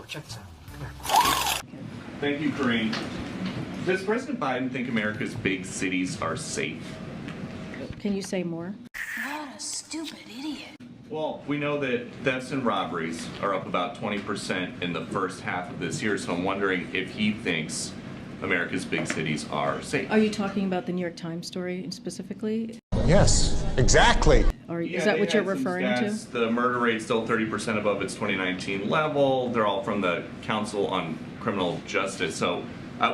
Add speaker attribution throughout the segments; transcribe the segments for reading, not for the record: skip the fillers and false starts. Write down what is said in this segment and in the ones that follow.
Speaker 1: check this out.
Speaker 2: Thank you, Karine. Does President Biden think America's big cities are safe?
Speaker 3: Can you say more?
Speaker 4: What a stupid idiot.
Speaker 2: Well, we know that thefts and robberies are up about 20% in the first half of this year, so I'm wondering if he thinks America's big cities are safe.
Speaker 3: Are you talking about the New York Times story specifically?
Speaker 1: Yes, exactly.
Speaker 3: Or is that what you're referring to?
Speaker 2: The murder rate's still 30% above its 2019 level. They're all from the Council on Criminal Justice. So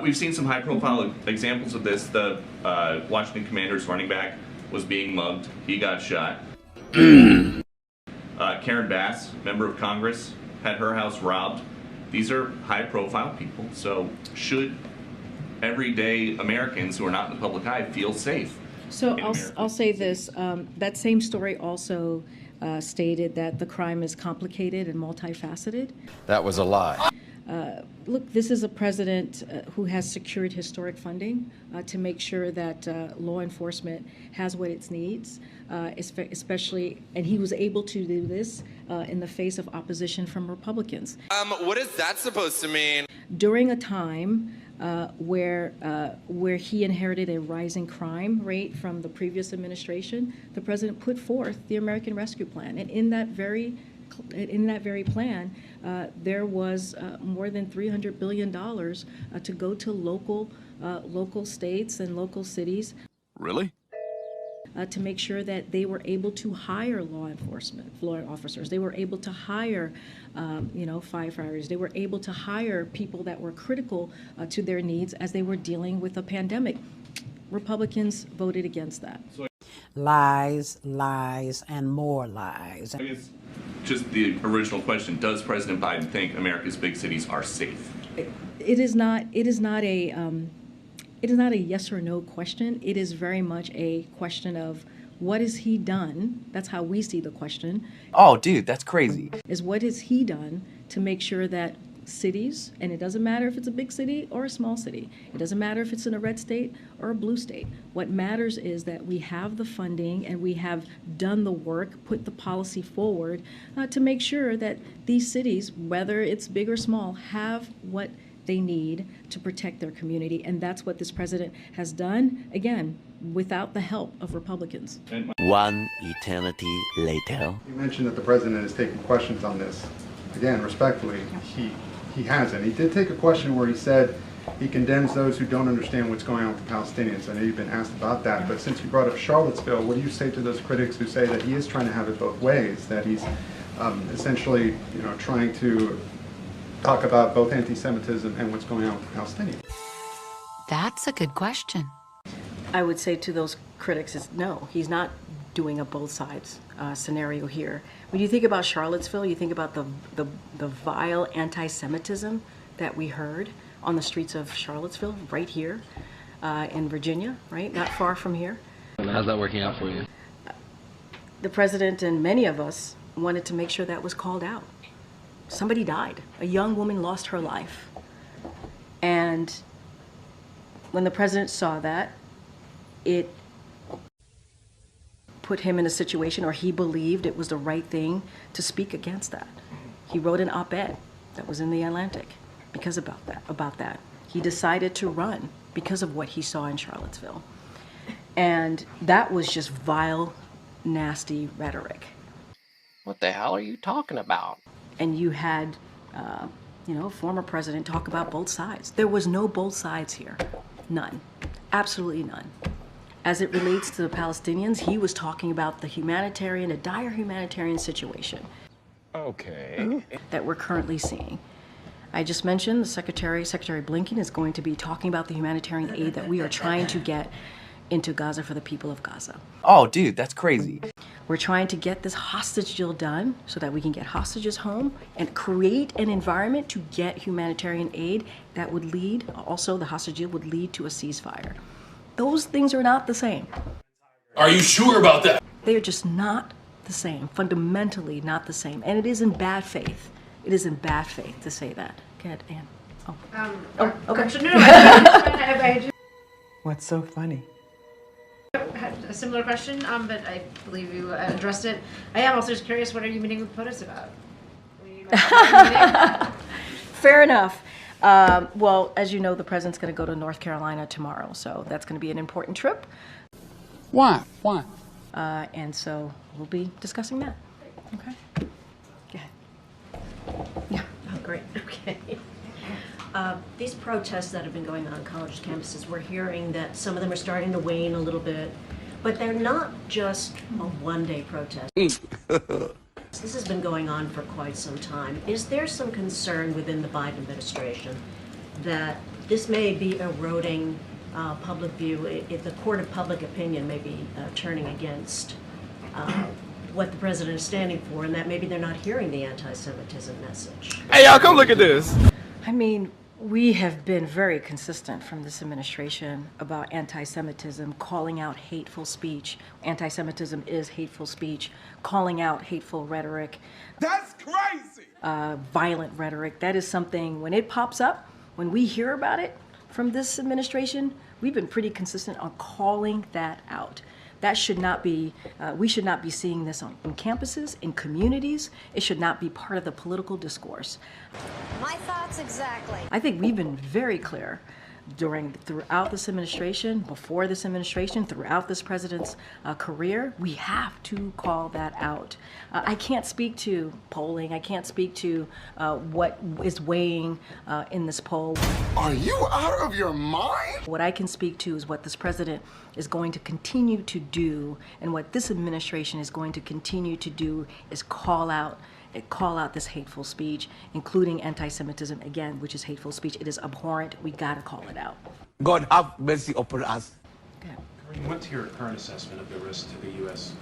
Speaker 2: we've seen some high-profile examples of this. The Washington Commanders running back was being mugged. He got shot. Karen Bass, member of Congress, had her house robbed. These are high-profile people. So should everyday Americans who are not in the public eye feel safe?
Speaker 3: So I'll say this, that same story also stated that the crime is complicated and multifaceted.
Speaker 5: That was a lie.
Speaker 3: Look, this is a president who has secured historic funding to make sure that law enforcement has what it needs, especially, and he was able to do this in the face of opposition from Republicans.
Speaker 5: What is that supposed to mean?
Speaker 3: During a time where he inherited a rising crime rate from the previous administration, the president put forth the American Rescue Plan, and in that very plan, there was more than $300 billion to go to local states and local cities.
Speaker 5: Really?
Speaker 3: To make sure that they were able to hire law officers. They were able to hire, firefighters. They were able to hire people that were critical to their needs as they were dealing with a pandemic. Republicans voted against that.
Speaker 6: Lies, lies, and more lies.
Speaker 2: I guess just the original question: does President Biden think America's big cities are safe?
Speaker 3: It is not a yes or no question. It is very much a question of what has he done? That's how we see the question.
Speaker 7: Oh, dude, that's crazy.
Speaker 3: Is what has he done to make sure that cities, and it doesn't matter if it's a big city or a small city. It doesn't matter if it's in a red state or a blue state. What matters is that we have the funding and we have done the work, put the policy forward to make sure that these cities, whether it's big or small, have what they need to protect their community. And that's what this president has done, again, without the help of Republicans.
Speaker 8: One eternity later.
Speaker 9: You mentioned that the president is taking questions on this. Again, respectfully, he hasn't. He did take a question where he said he condemns those who don't understand what's going on with the Palestinians. I know you've been asked about that, but since you brought up Charlottesville, what do you say to those critics who say that he is trying to have it both ways, that he's essentially trying to talk about both anti-Semitism and what's going on with the Palestinians?
Speaker 4: That's a good question.
Speaker 3: I would say to those critics is no, he's not doing a both sides scenario here. When you think about Charlottesville, you think about the vile anti-Semitism that we heard on the streets of Charlottesville, right here in Virginia, right? Not far from here.
Speaker 7: How's that working out for you?
Speaker 3: The president and many of us wanted to make sure that was called out. Somebody died. A young woman lost her life. And when the president saw that, it put him in a situation, or he believed it was the right thing to speak against that. He wrote an op-ed that was in the Atlantic because about that. He decided to run because of what he saw in Charlottesville. And that was just vile, nasty rhetoric.
Speaker 7: What the hell are you talking about?
Speaker 3: And you had, former president talk about both sides. There was no both sides here. None. Absolutely none. As it relates to the Palestinians, he was talking about a dire humanitarian situation.
Speaker 5: Okay.
Speaker 3: That we're currently seeing. I just mentioned the Secretary Blinken is going to be talking about the humanitarian aid that we are trying to get into Gaza for the people of Gaza.
Speaker 7: Oh, dude, that's crazy.
Speaker 3: We're trying to get this hostage deal done so that we can get hostages home and create an environment to get humanitarian aid that would lead, also the hostage deal would lead to a ceasefire. Those things are not the same.
Speaker 10: Are you sure about that?
Speaker 3: They are just not the same, fundamentally not the same. And it is in bad faith. It is in bad faith to say that. Go ahead, Ann. Okay.
Speaker 11: Actually, no.
Speaker 1: What's so funny?
Speaker 11: I had a similar question, but I believe you addressed it. I am also just curious, what are you meeting with POTUS about?
Speaker 3: fair enough. Well, as you know, the president's going to go to North Carolina tomorrow, so that's going to be an important trip.
Speaker 12: Why? Why?
Speaker 3: And so we'll be discussing that. Okay. Go ahead. Yeah.
Speaker 13: Oh, great. Okay. These protests that have been going on college campuses, we're hearing that some of them are starting to wane a little bit, but they're not just a one-day protest. This has been going on for quite some time. Is there some concern within the Biden administration that this may be eroding public view, if the court of public opinion may be turning against what the president is standing for, and that maybe they're not hearing the anti-Semitism message?
Speaker 7: Hey, y'all, come look at this.
Speaker 3: I mean, we have been very consistent from this administration about anti-Semitism, calling out hateful speech. Anti-Semitism is hateful speech, calling out hateful rhetoric.
Speaker 12: That's crazy!
Speaker 3: Violent rhetoric. That is something, when it pops up, when we hear about it from this administration, we've been pretty consistent on calling that out. That should not be, we should not be seeing this on campuses, in communities. It should not be part of the political discourse.
Speaker 14: My thoughts exactly.
Speaker 3: I think we've been very clear throughout this administration, before this administration, throughout this president's career. We have to call that out. I can't speak to polling. I can't speak to what is weighing in this poll.
Speaker 12: Are you out of your mind?
Speaker 3: What I can speak to is what this president is going to continue to do, and what this administration is going to continue to do is call out this hateful speech, including anti-Semitism, again, which is hateful speech. It is abhorrent. We got to call it out.
Speaker 12: God have mercy upon us.
Speaker 3: Okay.
Speaker 15: Karine, what's your current assessment of the risk to the U.S.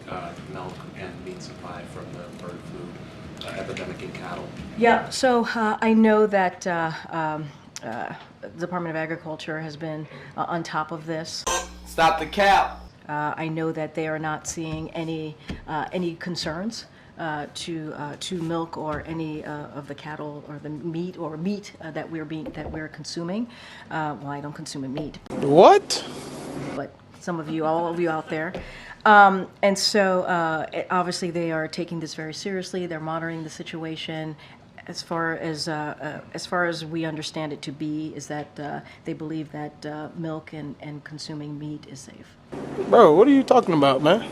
Speaker 15: Milk and meat supply from the bird flu epidemic in cattle?
Speaker 3: Yeah, so I know that the Department of Agriculture has been on top of this.
Speaker 7: Stop the cap.
Speaker 3: I know that they are not seeing any concerns to milk or any of the cattle or the meat that we're consuming. Well, I don't consume meat.
Speaker 12: What?
Speaker 3: But some of you, all of you out there. And so obviously they are taking this very seriously. They're monitoring the situation. As far as we understand it to be, is that they believe that milk and consuming meat is safe.
Speaker 12: Bro, what are you talking about, man?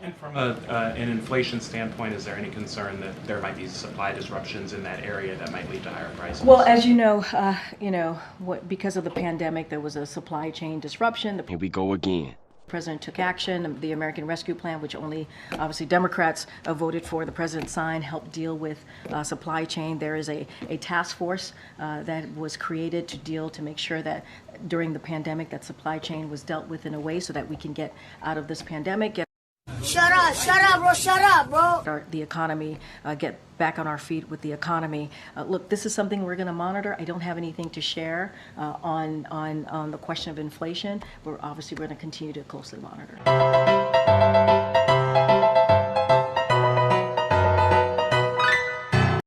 Speaker 15: And from an inflation standpoint, is there any concern that there might be supply disruptions in that area that might lead to higher prices?
Speaker 3: Well, as you know, because of the pandemic, there was a supply chain disruption.
Speaker 5: Here we go again.
Speaker 3: The president took action. The American Rescue Plan, which only obviously Democrats voted for, the president signed, helped deal with supply chain. There is a task force that was created to make sure that during the pandemic that supply chain was dealt with in a way so that we can get out of this pandemic.
Speaker 14: Shut up, bro.
Speaker 3: The economy, get back on our feet with the economy. Look, this is something we're going to monitor. I don't have anything to share on the question of inflation. We're obviously going to continue to closely monitor.